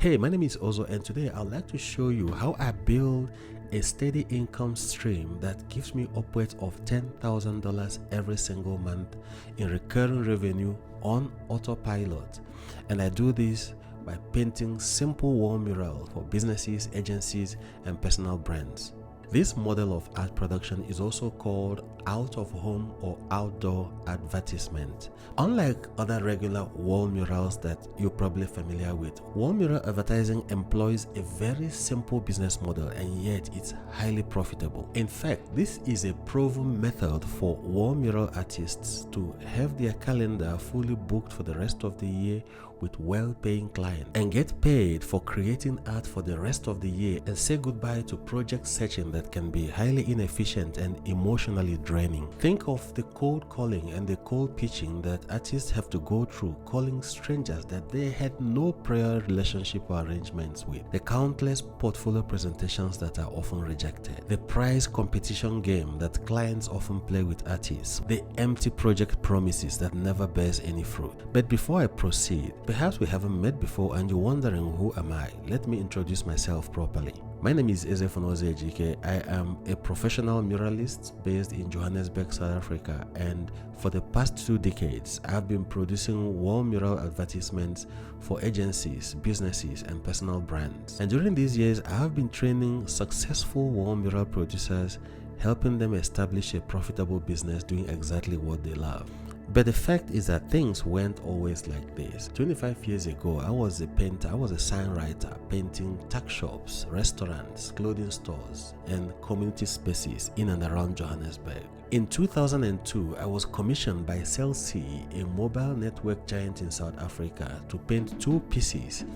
Hey, my name is Ozo, and today I'd like to show you how I build a steady income stream that gives me upwards of $10,000 every single month in recurring revenue on autopilot. And I do this by painting simple wall murals for businesses, agencies, and personal brands. This model of art production is also called out-of-home or outdoor advertisement. Unlike other regular wall murals that you're probably familiar with, wall mural advertising employs a very simple business model, and yet it's highly profitable. In fact, this is a proven method for wall mural artists to have their calendar fully booked for the rest of the year with well-paying clients and get paid for creating art for the rest of the year and say goodbye to project searching that can be highly inefficient and emotionally draining. Think of the cold calling and the cold pitching that artists have to go through, calling strangers that they had no prior relationship or arrangements with, the countless portfolio presentations that are often rejected, the prize competition game that clients often play with artists, the empty project promises that never bears any fruit. But before I proceed, perhaps we haven't met before and you're wondering, who am I? Let me introduce myself properly. My name is Ezefonoze Ejike. I am a professional muralist based in Johannesburg, South Africa, and for the past 2 decades, I have been producing wall mural advertisements for agencies, businesses, and personal brands. And during these years, I have been training successful wall mural producers, helping them establish a profitable business doing exactly what they love. But the fact is that things weren't always like this. 25 years ago, I was a painter, I was a sign writer, painting tuck shops, restaurants, clothing stores, and community spaces in and around Johannesburg. In 2002, I was commissioned by Cell C, a mobile network giant in South Africa, to paint 2 pieces of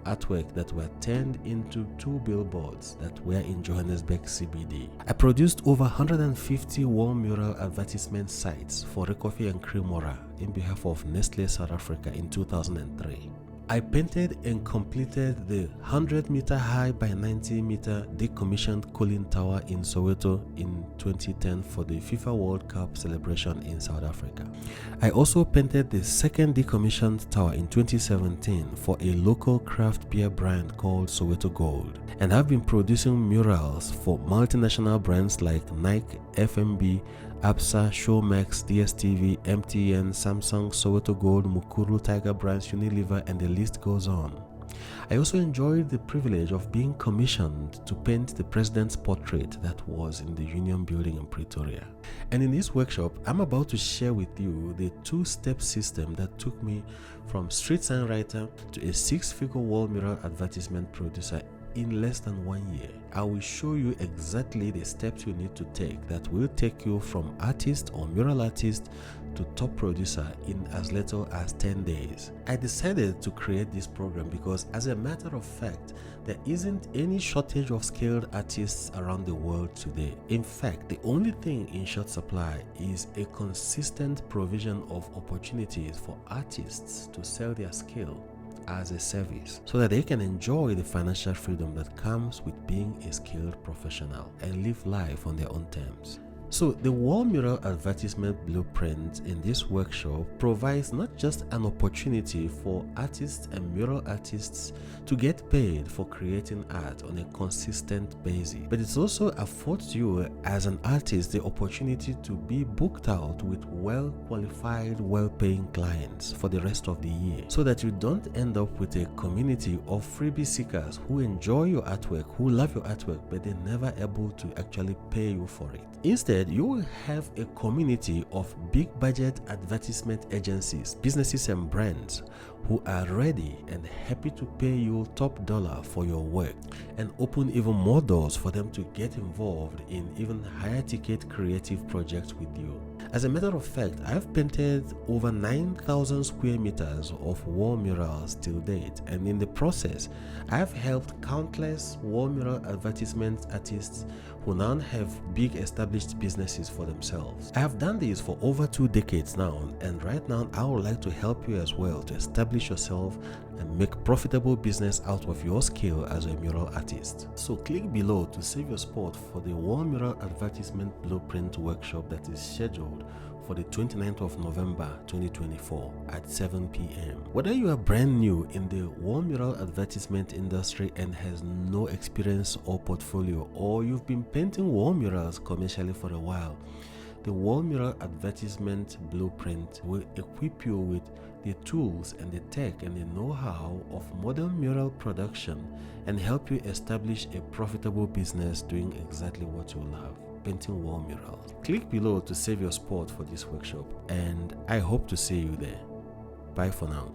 artwork that were turned into 2 billboards that were in Johannesburg CBD. I produced over 150 wall mural advertisement sites for Recoffee and Cremora in behalf of Nestle South Africa in 2003. I painted and completed the 100-meter high by 90-meter decommissioned cooling tower in Soweto in 2010 for the FIFA World Cup celebration in South Africa. I also painted the second decommissioned tower in 2017 for a local craft beer brand called Soweto Gold, and have been producing murals for multinational brands like Nike, FMB, Absa, Showmax, DSTV, MTN, Samsung, Soweto Gold, Mukuru, Tiger Brands, Unilever, and the list goes on. I also enjoyed the privilege of being commissioned to paint the president's portrait that was in the Union Building in Pretoria. And in this workshop, I'm about to share with you the 2-step system that took me from street sign writer to a 6-figure wall mural advertisement producer in less than 1 year. I will show you exactly the steps you need to take that will take you from artist or mural artist to top producer in as little as 10 days. I decided to create this program because, as a matter of fact, there isn't any shortage of skilled artists around the world today. In fact, the only thing in short supply is a consistent provision of opportunities for artists to sell their skill as a service so that they can enjoy the financial freedom that comes with being a skilled professional and live life on their own terms. So the Wall Mural Advertisement Blueprint in this workshop provides not just an opportunity for artists and mural artists to get paid for creating art on a consistent basis, but it also affords you as an artist the opportunity to be booked out with well-qualified, well-paying clients for the rest of the year, so that you don't end up with a community of freebie seekers who enjoy your artwork, who love your artwork, but they're never able to actually pay you for it. Instead, you will have a community of big budget advertisement agencies, businesses, and brands who are ready and happy to pay you top dollar for your work and open even more doors for them to get involved in even higher ticket creative projects with you. As a matter of fact, I've painted over 9,000 square meters of wall murals till date, and in the process, I've helped countless wall mural advertisement artists who now have big established businesses for themselves. I have done this for over 2 decades now, and right now I would like to help you as well to establish yourself and make profitable business out of your skill as a mural artist. So click below to save your spot for the One Mural Advertisement Blueprint workshop that is scheduled for the 29th of November 2024 at 7 p.m. Whether you are brand new in the wall mural advertisement industry and has no experience or portfolio, or you've been painting wall murals commercially for a while, the Wall Mural Advertisement Blueprint will equip you with the tools and the tech and the know-how of modern mural production and help you establish a profitable business doing exactly what you love, painting wall murals. Click below to save your spot for this workshop, and I hope to see you there. Bye for now.